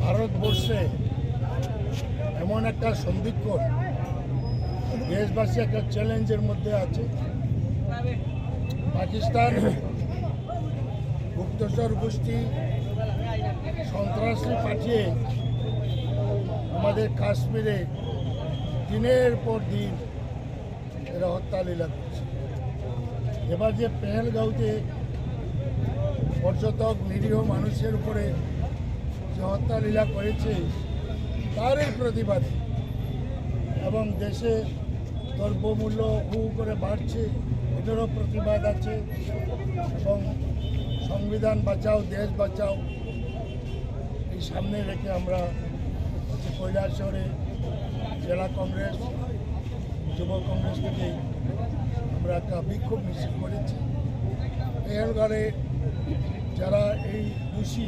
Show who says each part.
Speaker 1: ভারতবর্ষে এমন একটা সন্ধিক্ষণ, দেশবাসী একটা চ্যালেঞ্জের মধ্যে আছে। পাকিস্তান গুপ্তচর গোষ্ঠী সন্ত্রাসী পাঠিয়ে আমাদের কাশ্মীরে দিনের পর দিন এরা হত্যালীলা করছে। এবার যে পেহেলগাঁওতে পর্যটক নিরীহ মানুষের উপরে যে হত্যালীলা করেছে তারই প্রতিবাদে, এবং দেশে দ্রব্যমূল্য হু করে বাড়ছে এটারও প্রতিবাদ আছে, এবং সংবিধান বাঁচাও দেশ বাঁচাও এই সামনে রেখে আমরা কৈলাসহরে জেলা কংগ্রেস যুব কংগ্রেস থেকে আমরা একটা বিক্ষোভ মিছিল করেছি। পেহেলগাঁওয়ে যারা এই দোষী